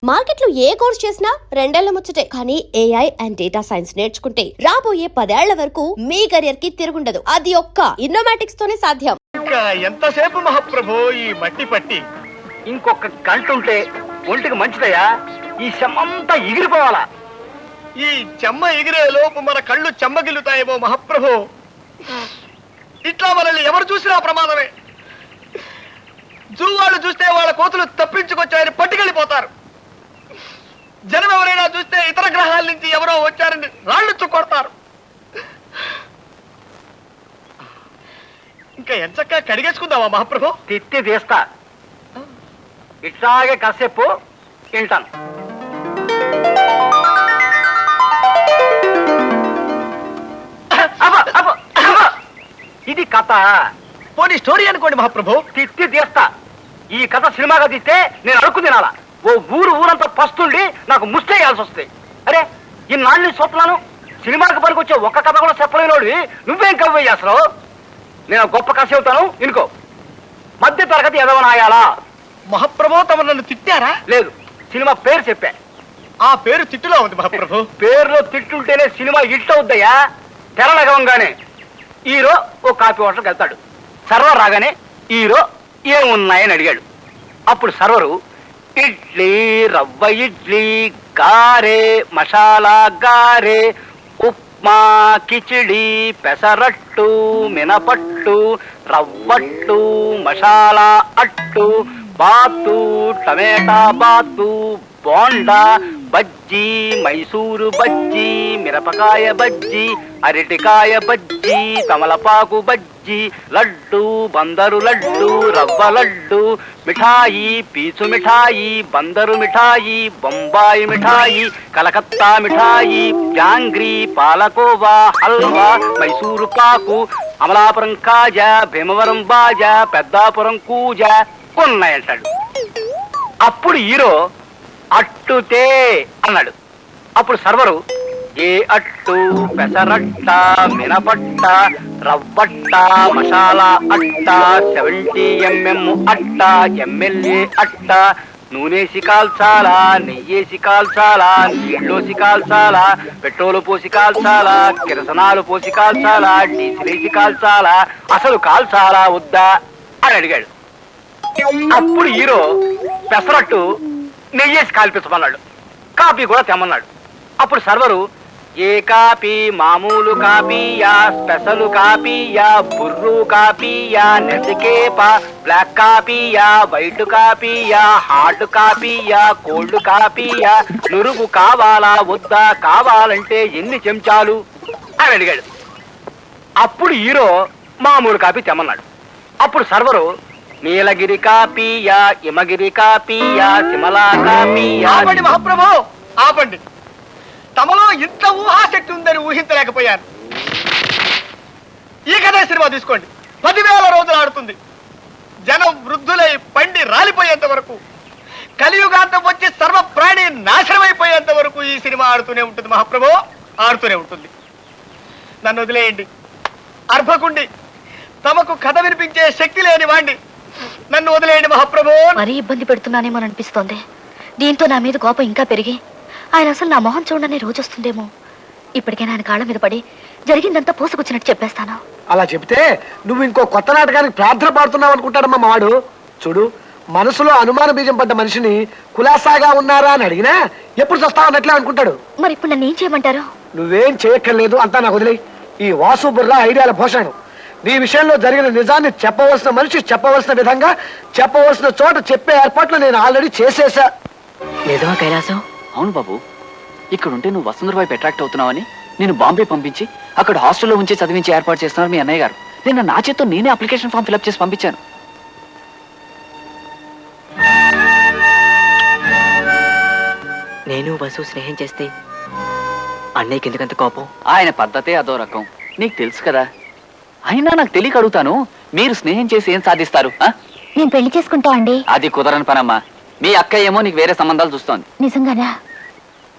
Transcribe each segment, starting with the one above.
Market లో ఏ course చేసినా రెండేళ్ల ముచ్చటే. కానీ ఏఐ అండ్ డేటా సైన్స్ నేర్చుకుంటే రాబోయే 10 ఏళ్ల వరకు మీ కెరియర్ కి తిరుగుండదు. అది ఒక్క ఇన్నోమాటిక్స్ తోనే సాధ్యం. ఇంకా ఎంతసేపు మహాప్రభు ఈ మట్టి పట్టి? ఇంకొక గంట ఉంటే ఒంటికి మంచిదయ్యా. ఈ చెమ్మంతా ఎగిరిపోవాలా. ఈ చెమ్మ ఎగిరే లోపు మన కళ్ళు చెమ్మగిల్లుతాయేమో మహాప్రభు. ఇట్లా మనల్ని ఎవరు చూసినా ప్రమాదమే. జూ వాళ్ళు చూస్తే వాళ్ళ కోతులు తప్పించుకొచ్చాయని పట్టుకెళ్ళిపోతారు. జనం ఎవరైనా చూస్తే ఇతర గ్రహాల నుంచి ఎవరో వచ్చారని రాళ్ళు చుక్కొడతారు. ఇంకా ఎంచక్క కడిగేసుకుందావా మహాప్రభు? తిత్తి తీస్తా. ఇట్లాగే కాసేపు తింటాను. ఇది కథ. పోనీ స్టోరీ అనుకోండి మహాప్రభు. తిత్తి తీస్తా. ఈ కథ సినిమాగా తీస్తే నేను అడుక్కు తినాలా. ఓ ఊరంతా పస్తుండి నాకు ముస్తేయాల్సి వస్తాయి. అరే ఇన్నాళ్ళు చూస్తున్నాను, సినిమాకి పనికొచ్చే ఒక్క కథ కూడా చెప్పలేనోడివి నువ్వేం కవ్వే చేస్తావు? నేను గొప్ప కథ చెబుతాను ఇనుకో. మధ్య తరగతి ఎదవనాయాలా. మహాప్రభు తమ నన్ను తిట్టారా? లేదు, సినిమా పేరు చెప్పా. ఆ పేరు తిట్టులో ఉంది మహాప్రభు. పేరులో తిట్టుంటేనే సినిమా హిట్ అవుద్దయ్యా. తెరలగవంగానే హీరో ఓ కాఫీ హోటల్కి వెళ్తాడు. సర్వర్ రాగానే హీరో ఏమున్నాయని అడిగాడు. అప్పుడు సర్వరు ఇడ్లీ, రవ్వ ఇడ్లీ, గారె, మసాలా గారె, ఉప్మా, కిచిడి, పెసరట్టు, మినపట్టు, రవ్వట్టు, మసాలా అట్టు, బాతు, టమేటా బాతు, బోండా, బజ్జీ, మైసూరు బజ్జీ, మిరపకాయ బజ్జీ, అరటికాయ బజ్జీ, తమలపాకు బజ్జీ, లడ్డు, బందరు లడ్డు, రవ్వ లడ్డు, మిఠాయి, పీచు మిఠాయి, బందరు మిఠాయి, బొంబాయి మిఠాయి, కలకత్తా మిఠాయి, జాంగ్రీ, పాలకోవా, హల్వా, మైసూరు పాకు, అమలాపురం కాజా, భీమవరం బాజా, పెద్దాపురం కూజా ఉన్నాయంటాడు. అప్పుడు హీరో అట్టుతే అన్నాడు. అప్పుడు సర్వరు ఏ అట్టు, పెసరట్ట, మినపట్ట, రవ్వట్ట, మసాలా అట్ట, 70 mm అట్ట, ఎమ్మెల్యే అట్ట, నూనెసి కాల్చాలా, నెయ్యేసి కాల్చాలా, నీళ్ళోసి కాల్చాలా, పెట్రోలు పోసి కాల్చాలా, కిరసనాలు పోసి కాల్చాలా, డీజిలేసి కాల్చాలా, అసలు కాల్చాలా వద్దా అని అడిగాడు. అప్పుడు హీరో పెసరట్టు నెయ్యేసి కాల్పించమన్నాడు. కాపీ కూడా తెమ్మన్నాడు. అప్పుడు సర్వరు ఏ కాపీ, మామూలు కాపీయా, స్పెషల్ కాపీయా, బుర్రు కాపీయా, నెసికేపా, బ్లాక్ కాపీయా, వైట్ కాపీయా, హార్డ్ కాపీయా, కోల్డ్ కాపీయా, నురుగు కావాలా వద్దా, కావాలంటే ఎన్ని చెంచాలు అని అడిగాడు. అప్పుడు హీరో మామూలు కాపీ తెమ్మన్నాడు. అప్పుడు సర్వరు నీలగిరి కాపీయా, హిమగిరి కాపీయా, సిమలా కాపీయా. ఆపండి మహాప్రభు, ఆపండి. తమలో ఇంత ఊహాశక్తి ఉందని ఊహించలేకపోయాను. ఈ కథ సినిమా తీసుకోండి. 10,000 రోజులు ఆడుతుంది. జనం వృద్ధులై పండి రాలిపోయేంత వరకు, కలియుగాంతం వచ్చి సర్వ ప్రాణి నాశనమైపోయేంత వరకు ఈ సినిమా ఆడుతూనే ఉంటుంది మహాప్రభు, ఆడుతూనే ఉంటుంది. నన్ను వదిలేయండి. అర్భకుండి, తమకు కథ వినిపించే శక్తి లేని వాణ్ణి, నన్ను వదిలేయండి మహాప్రభు. మరీ ఇబ్బంది పెడుతున్నానేమో అనిపిస్తోంది. దీంతో నా మీద కోపం ఇంకా పెరిగి ఆయన అసలు నా మొహం చూడని రోజు వస్తుందేమో. ఇప్పటికైనా ఆయన కాళ్ళ మీద పడి జరిగిందంతా పూసుకొచ్చినట్టు చెప్పేస్తాను. అలా చెప్తే నువ్వు ఇంకో కొత్త నాటకానికి ప్రార్థన పాడుతున్నావు అనుకుంటాడమ్మా మావాడు. చూడు, మనసులో అనుమాన బీజం పడ్డ మనిషిని కులాసాగా ఉన్నారా అని అడిగినా ఎప్పుడు చస్తావు అన్నట్లే అనుకుంటాడు. మరి ఇప్పుడు నన్ను ఏం చేయమంటారు? నువ్వేం చేయక్కర్లేదు, అంతా నాకు వదిలే. ఈ వాసు బుర్రా ఐడియాల భూషణం. నీ విషయంలో జరిగిన నిజాన్ని చెప్పవలసిన మనిషి చెప్పవలసిన విధంగా, చెప్పవలసిన చోట చెప్పే ఏర్పాట్లు నేను ఆల్రెడీ చేసేసా. నిజమా కైలాసం? అవును బాబు, ఇక్కడుంటే నువ్వు వసుంధర వైపు అట్రాక్ట్ అవుతున్నావని నేను బాంబే పంపించి అక్కడ హాస్టల్లో ఉంచి చదివించి ఏర్పాటు చేస్తున్నారు మీ అన్నయ్య గారు. నేను నా చేత్తో నేనే అప్లికేషన్ ఫామ్ ఫిల్అప్ చేసి పంపించాను. నేను వసు స్నేహం చేస్తే అన్నయ్యకి ఎందుకంత కోపం? ఆయన పద్ధతే అదో రకం, నీకు తెలుసు కదా. అయినా నాకు తెలియక అడుగుతాను, మీరు స్నేహం చేసి ఏం సాధిస్తారు? నేను పెళ్లి చేసుకుంటా అండి. అది కుదరని పనమ్మా. మీ అక్క ఏమో నీకు వేరే సంబంధాలు చూస్తోంది. నిజంగానా?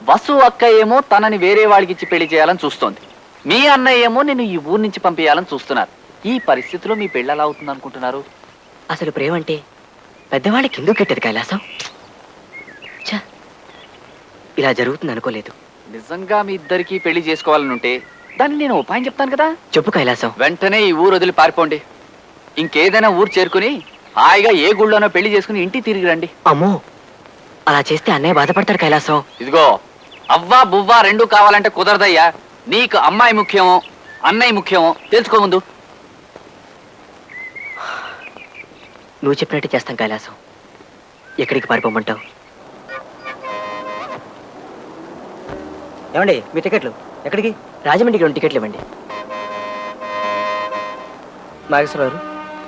వసు అక్క ఏమో తనని వేరే వాడికి ఇచ్చి పెళ్లి చేయాలని చూస్తోంది. మీ అన్నయ్య ఏమో నిన్ను ఈ ఊరు నుంచి పంపించాలని చూస్తున్నారు. ఈ పరిస్థితిలో మీ పెళ్ళి ఎలా అవుతుంది అనుకుంటున్నారు? అసలు ప్రేమ అంటే పెద్దవాళ్ళకి ఎందుకు కెట్టదు కైలాసం? ఇలా జరుగుతుంది అనుకోలేదు. నిజంగా మీ ఇద్దరికి పెళ్లి చేసుకోవాలని ఉంటే దాన్ని నేను ఉపాయం చెప్తాను కదా. చెప్పు కైలాసం. వెంటనే ఈ ఊరు వదిలి పారిపోండి. ఇంకేదైనా ఊరు చేరుకుని హాయిగా ఏ గుళ్ళోనో పెళ్లి చేసుకుని ఇంటికి తిరిగి రండి. అమ్మో, అలా చేస్తే అన్నయ్య బాధపడతాడు కైలాసం. ఇదిగో అవ్వా బువ్వా రెండూ కావాలంటే కుదరదయ్యా. నీకు అమ్మాయి ముఖ్యమో అన్నయ్య ముఖ్యమో తెలుసుకో ముందు. నువ్వు చెప్పినట్టు చేస్తాం కైలాసం. ఎక్కడికి పారిపోమంటావు? ఏమండి మీ టికెట్లు ఎక్కడికి? రాజమండ్రికి 2 టికెట్లు ఇవ్వండి. నాగేశ్వరరావు,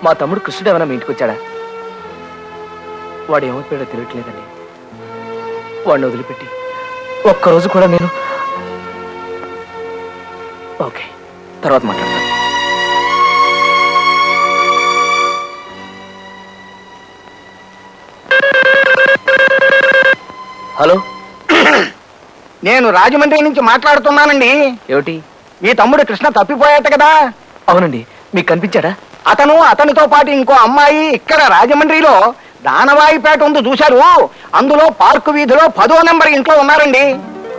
మా తమ్ముడు కృష్ణుడు ఏమైనా మీ ఇంటికి వచ్చాడా? వాడు ఏమైపోయాడో తెలియట్లేదండి. వాడిని వదిలిపెట్టి ఒక్కరోజు కూడా నేను... ఓకే, తర్వాత మాట్లాడతాను. హలో, నేను రాజమండ్రి నుంచి మాట్లాడుతున్నానండి. ఏమిటి? మీ తమ్ముడు కృష్ణ తప్పిపోయాట కదా. అవునండి, మీకు కనిపించాడా? అతనితో పాటు ఇంకో అమ్మాయి ఇక్కడ రాజమండ్రిలో దానవాయిపేట ఉంది చూశారు. అందులో పార్కు వీధిలో 10వ నెంబర్ ఇంట్లో ఉన్నారండి.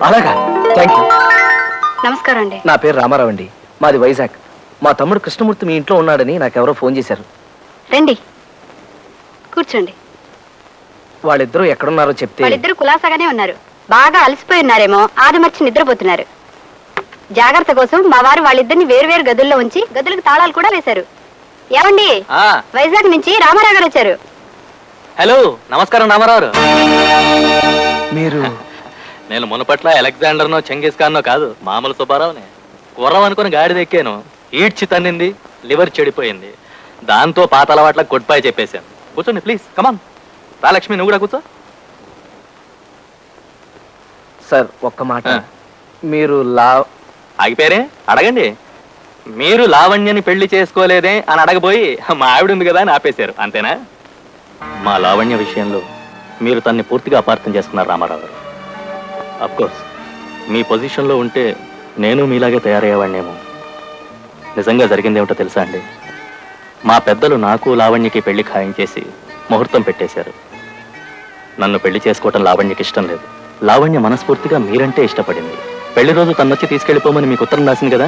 అలాగా, థ్యాంక్ యూ. నమస్కారం అండి. నా పేరు రామారావు అండి, మాది వైజాగ్. మా తమ్ముడు కృష్ణమూర్తి మీ ఇంట్లో ఉన్నాడని నాకెవరో ఫోన్ చేశారు. రండి కూర్చోండి. వాళ్ళిద్దరూ ఎక్కడున్నారో చెప్తే... వాళ్ళిద్దరు కులాసాగానే ఉన్నారు. బాగా అలసిపోయి ఉన్నారేమో, ఆదమర్చి నిద్రపోతున్నారు. జాగ్రత్త కోసం మా వారు వాళ్ళిద్దరిని వేరు గదుల్లో ఉంచి గదులకు తాళాలు కూడా వేశారు. ఏమండి, వైజాగ్ నుంచి రామారావు గారు వచ్చారు. హలో, నమస్కారం రామారావు. మీరు... నేను మునుపట్ల అలెగ్జాండర్నో చెంగిస్ ఖాన్నో కాదు, మామూలు సుబ్బారావునే. గుర్రం అనుకుని గాడిదెక్కాను, ఈడ్చి తన్నింది, లివర్ చెడిపోయింది. దాంతో పాత అలవాట్లకు గుడ్ బై చెప్పేశాను. కూర్చోండి ప్లీజ్, కమాన్. రా లక్ష్మి, నువ్వు కూడా కూర్చో. సార్, ఒక్క మాట. మీరు ఆగిపోయారే, అడగండి. మీరు లావణ్యని పెళ్లి చేసుకోలేదే అని అడగబోయి మా ఆవిడ ఉంది కదా అని ఆపేశారు, అంతేనా? మా లావణ్య విషయంలో మీరు తన్ని పూర్తిగా అపార్థం చేసుకున్నారు రామారావు గారు. అఫ్కోర్స్ మీ పొజిషన్లో ఉంటే నేను మీలాగే తయారయ్యేవాడినేమో. నిజంగా జరిగిందేమిటో తెలుసా అండి? మా పెద్దలు నాకు లావణ్యకి పెళ్లి ఖాయం చేసి ముహూర్తం పెట్టేశారు. నన్ను పెళ్లి చేసుకోవటం లావణ్యకి ఇష్టం లేదు. లావణ్య మనస్ఫూర్తిగా మీరంటే ఇష్టపడింది. పెళ్లి రోజు తన్నొచ్చి తీసుకెళ్లిపోమని మీకు ఉత్తరం రాసింది కదా,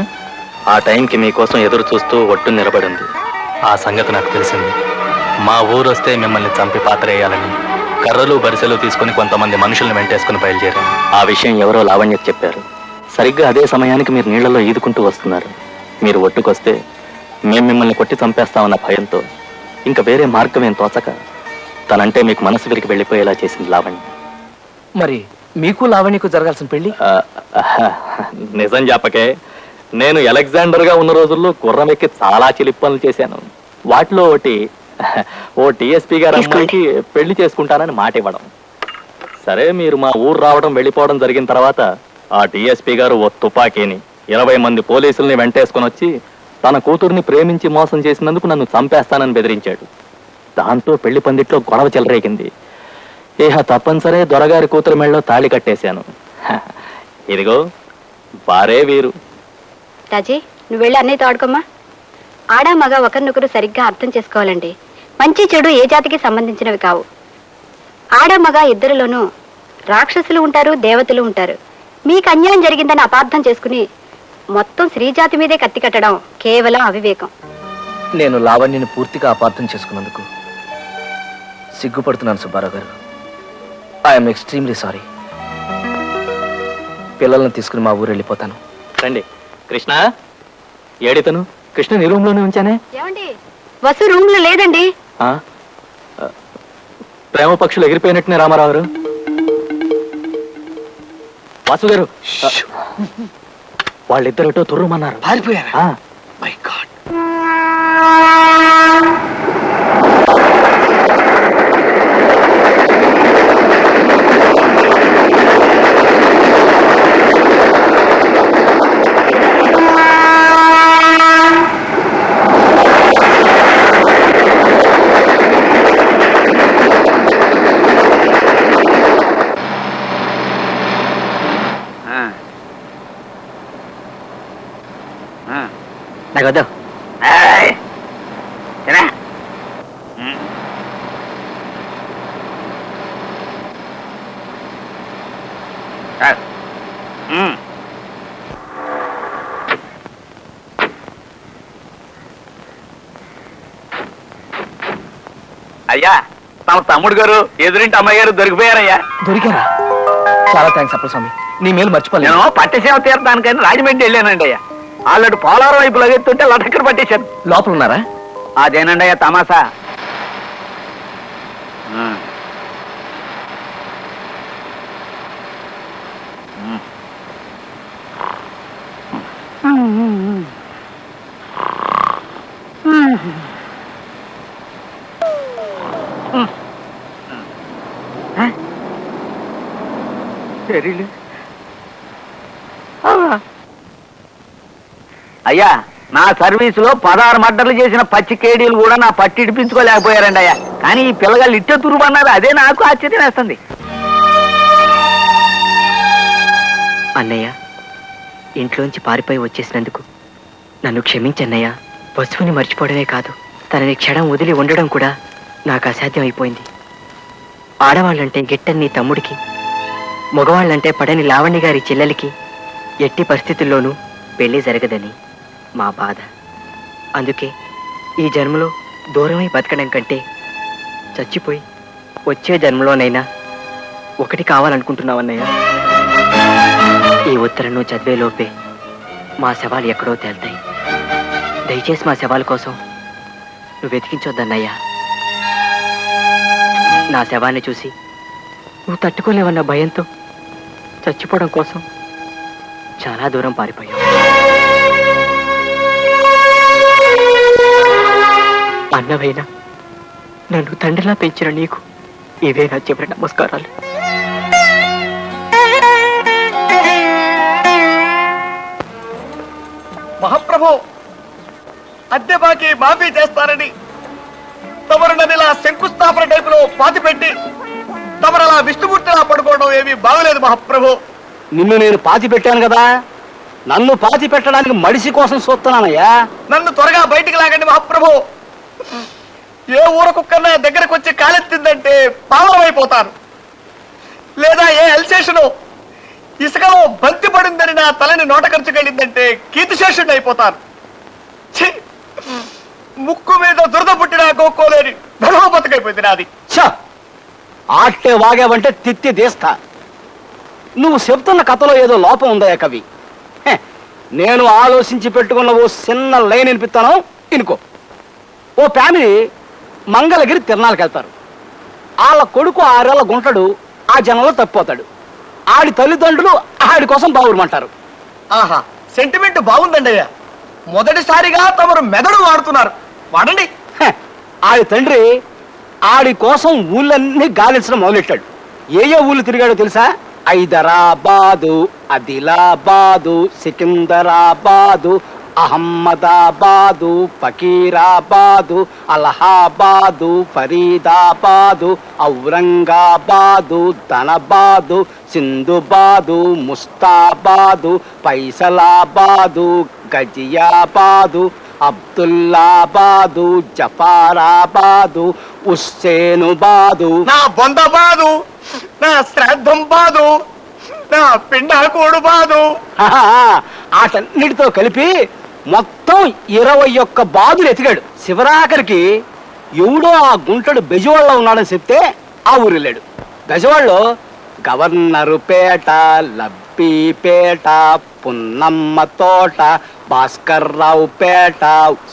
ఆ టైంకి మీకోసం ఎదురు చూస్తూ ఒట్టు నిలబడింది. ఆ సంగతి నాకు తెలిసింది. మా ఊరు వస్తే మిమ్మల్ని చంపి పాతరేయాలని కర్రలు బరిసెలు తీసుకుని కొంతమంది మనుషుల్ని వెంటేసుకుని బయలుదేరారు. ఆ విషయం ఎవరో లావణ్యకు చెప్పారు. సరిగ్గా అదే సమయానికి మీరు నీళ్లలో ఈదుకుంటూ వస్తున్నారు. మీరు ఒట్టుకొస్తే మేము మిమ్మల్ని కొట్టి చంపేస్తామన్న భయంతో ఇంకా వేరే మార్గం ఏం తోచక తనంటే మీకు మనసు విరిగి వెళ్ళిపోయేలా చేసింది లావణ్య. మరి మీకు లావణ్యకు జరగాల్సిన పెళ్లి? నిజం చెప్పకే, నేను అలెగ్జాండర్ గా ఉన్న రోజుల్లో గుర్రం ఎక్కి చాలా చిలిపి పనులు చేశాను. వాటిలో ఓ టీఎస్పీ గారు అమ్మాయికి పెళ్లి చేసుకుంటానని మాట ఇవ్వడం. సరే, మీరు మా ఊరు రావడం వెళ్ళిపోవడం జరిగిన తర్వాత ఆ టీఎస్పీ గారు ఓ తుపాకీని 20 మంది పోలీసుల్ని వెంటేసుకుని వచ్చి తన కూతుర్ని ప్రేమించి మోసం చేసినందుకు నన్ను చంపేస్తానని బెదిరించాడు. దాంతో పెళ్లి పందిట్లో గొడవ చెలరేగింది. ఇహ తప్పనిసరే దొరగారి కూతురు మెళ్ళలో తాళి కట్టేశాను. ఇదిగో వారే వీరు. రాజీ, నువ్వు వెళ్ళి అన్నయ్యతో ఆడుకోమ్మా. ఆడా మగ ఒకరినొకరు సరిగ్గా అర్థం చేసుకోవాలండి. మంచి చెడు ఏ జాతికి సంబంధించినవి కావు. ఆడ మగ ఇద్దరిలోనూ రాక్షసులు ఉంటారు, దేవతలు ఉంటారు. మీకు అన్యాయం జరిగిందని అపార్థం చేసుకుని మొత్తం స్త్రీజాతి మీదే కత్తి కట్టడం కేవలం అవివేకం. నేను లావణ్యని పూర్తిగా అపార్థం చేసుకున్నందుకు సిగ్గుపడుతున్నాను సుబ్బారావు గారు. I'm extremely sorry. పిల్లల్ని తీసుకుని మా ఊరు వెళ్ళిపోతాను. రండి. కృష్ణ ఏడితను? కృష్ణ నీ రూమ్ లోనే ఉంచానే. ఏమండి, వసు రూమ్ లో లేదండి. ప్రేమ పక్షులు ఎగిరిపోయినట్టునే రామారావు గారు. వాసు గారు, వాళ్ళిద్దరిటో తుర్రుమన్నారు. పారిపోయారా? My God. నాకు వద్దు. అయ్యా తమ తమ్ముడు గారు ఎదురింటి అమ్మాయి గారు దొరికిపోయారయ్యా. దొరికారా? చాలా థ్యాంక్స్ అప్పలస్వామి, నీ మేలు మర్చిపోలేదు. నేను పట్టసేవ తీర్థానికని రాజమండ్రి వెళ్ళానండి అయ్యా. ఆల్రెడీ పోలారం వైపు లగెత్తుంటే లటక్కర పట్టేశాను. లోపల ఉన్నారా? అదేనండి అయ్యా తమాసా. అయ్యా నా సర్వీసులో 16 మర్డర్లు చేసిన పచ్చి కేడీలు కూడా నా పట్టి ఇడిపించుకోలేకపోయారండి అయ్యా. కానీ ఈ పిల్లగాళ్ళు ఇట్టే తురుమన్నారు, అదే నాకు ఆశ్చర్యం వేస్తుంది. అన్నయ్య, ఇంట్లోంచి పారిపోయి వచ్చేసినందుకు నన్ను క్షమించన్నయ్య. వస్తువుని మర్చిపోవడమే కాదు, తనని క్షణం వదిలి ఉండడం కూడా నాకు అసాధ్యం అయిపోయింది. ఆడవాళ్ళంటే గిట్టని తమ్ముడికి, మగవాళ్ళంటే పడని లావణ్య గారి చెల్లెలికి ఎట్టి పరిస్థితుల్లోనూ పెళ్లి జరగదని మా బాధ. అందుకే ఈ జన్మలో దూరమై బతకడం కంటే చచ్చిపోయి వచ్చే జన్మలోనైనా ఒకటి కావాలనుకుంటున్నావన్నయ్య. ఈ ఉత్తరం నువ్వు చదివేలోపే మా శవాలు ఎక్కడో తేల్తాయి. దయచేసి మా శవాల కోసం నువ్వు వెతికించొద్దన్నయ్యా. నా శవాన్ని చూసి నువ్వు తట్టుకోలేవన్న భయంతో చచ్చిపోవడం కోసం చాలా దూరం పారిపోయావు. అన్నవైనా నన్ను తండ్రిలా పెంచిన నీకు ఇవే నా చివరి నమస్కారాలు. మహాప్రభు, అద్దె బాకీ మాఫీ చేస్తారని తమరు నన్ను ఇలా శంకుస్థాపన టైపులో పాతి పెట్టి తమరు అలా విష్ణుమూర్తిలా పడుకోవడం ఏమీ బాగలేదు మహాప్రభు. నిన్ను నేను పాతి పెట్టాను కదా, నన్ను పాతి పెట్టడానికి మడిసి కోసం చూస్తున్నానయ్యా. నన్ను త్వరగా బయటికి లాగండి మహాప్రభు. ఏ ఊర కుక్కన్నా దగ్గరకు వచ్చి కాలెత్తిందంటే పావనమైపోతాను. లేదా ఏ అల్సేషను ఇసుకలో బంతి పడిందని నా తలని నోట ఖర్చుకెళ్ళిందంటే కీర్తిశేషుడిని అయిపోతాను. ఛీ! ముక్కు మీద దురద పుట్టిన గోక్కోలేని ధర్మ బతుకైపోయింది నాది. ఆట్టే వాగావంటే తిత్తి తీస్తా. నువ్వు చెప్తున్న కథలో ఏదో లోపం ఉందయ్యా కవి. నేను ఆలోచించి పెట్టుకున్న ఓ చిన్న లైన్ వినిపిస్తాను, ఇనుకో. ఓ ఫ్యామిలీ మంగళగిరి తిరణాలకు వెళ్తారు. వాళ్ళ కొడుకు 6 ఏళ్ల గుంటడు ఆ జనంలో తప్పిపోతాడు. ఆడి తల్లిదండ్రులు ఆడి కోసం బావురమంటారు. ఆహా, సెంటిమెంట్ బాగుందండి అయ్యా. మొదటిసారిగా తమరు మెదడు వాడుతున్నారు, వాడండి. ఆడి తండ్రి ఆడి కోసం ఊళ్ళన్నీ గాలించడం మొదలెట్టాడు. ఏ ఊళ్ళు తిరిగాడో తెలుసా? హైదరాబాదు, ఆదిలాబాదు, సికింద్రాబాదు, అహ్మదాబాదు, ఫకీరాబాదు, అలహాబాదు, ఫరీదాబాదు, ఔరంగాబాదు, ధనబాదు, సింధుబాదు, ముస్తాబాదు, ఫైసలాబాదు, గజియాబాదు, అబ్దుల్లాబాదు, జఫారాబాదు, హుస్సేనుబాదు. నా బొందబాదు, నా శ్రాద్ధం బాదు, నా పిండాకోడు బాదు. ఆటన్నిటితో కలిపి మొత్తం 21 బాదులు ఎతికాడు. శివరాఖరికి ఎవడో ఆ గుంటడు బెజవాడలో ఉన్నాడని చెప్తే ఆ ఊరు వెళ్ళాడు. బెజవాడలో గవర్నరు పేట, లబ్బీపేట, పున్నమ్మ తోట, భాస్కర్రావు పేట,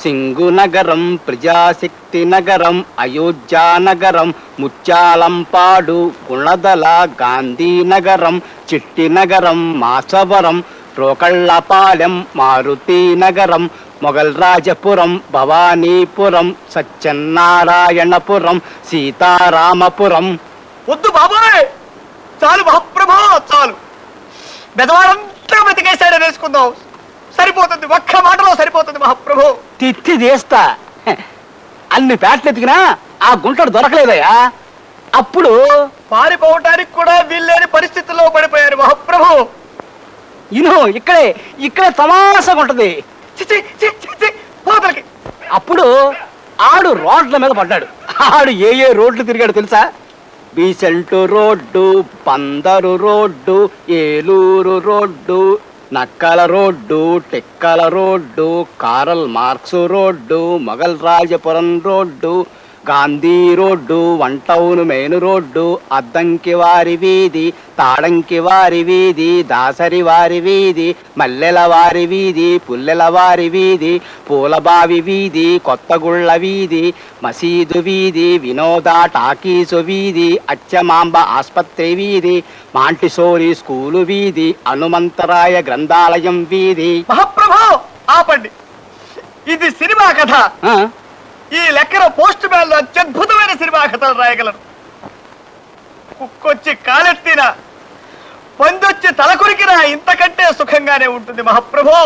సింగు నగరం, ప్రజాశక్తి నగరం, అయోధ్య నగరం, ముత్యాలంపాడు, గుణదల, గాంధీనగరం, చిట్టి నగరం, మాచవరం, రోకళ్ళపాలెం, మారుతి నగరం, మొగల్ రాజపురం, భవానీపురం, సత్యనారాయణపురం, సీతారామపురం. వద్దు బాబోయ్, చాలు మహాప్రభు, చాలు. బెదవాడంతా వెతికేశాడని వేసుకుందాం, సరిపోతుంది. ఒక్క మాటలో సరిపోతుంది మహాప్రభు. తిత్తి తీస్తా. అన్ని పేటలు ఎతికినా ఆ గుంటడు దొరకలేదయ్యా. అప్పుడు పారిపోవటానికి కూడా వీల్లేని పరిస్థితుల్లో పడిపోయారు మహాప్రభు. ఇక్కడే తమాషగా ఉంటది. పోతలకి. అప్పుడు ఆడు రోడ్ల మీద పడ్డాడు. ఆడు ఏ రోడ్లు తిరిగాడు తెలుసా? Besant road, Bandar road, Eluru road, Nakkala road, Tekkala road, Karl Marx road, Mughal Rajapuram road, Gandhi road, one town main road, Addanki వారి వీధి, తాడంకి వారి వీధి, దాసరి వారి వీధి, మల్లెల వారి వీధి, పుల్లెల వారి వీధి, పూలబావి వీధి, కొత్తగుళ్ళ వీధి, మసీదు వీధి, వినోద టాకీసు వీధి, అచ్చమాంబ ఆస్పత్రి వీధి, మాంటిసోరి స్కూలు వీధి, హనుమంతరాయ గ్రంథాలయం వీధి. మహాప్రభు ఆపండి, ఇది సినిమా కథ. ఈ లెక్కన పోస్ట్ మ్యాన్ లో అత్యద్భుతమైన సినిమా కథలు రాయగలరు. కుక్కొచ్చి కాలెత్తినా, పందొచ్చి తలకొరికినా ఇంతకంటే సుఖంగానే ఉంటుంది మహాప్రభు.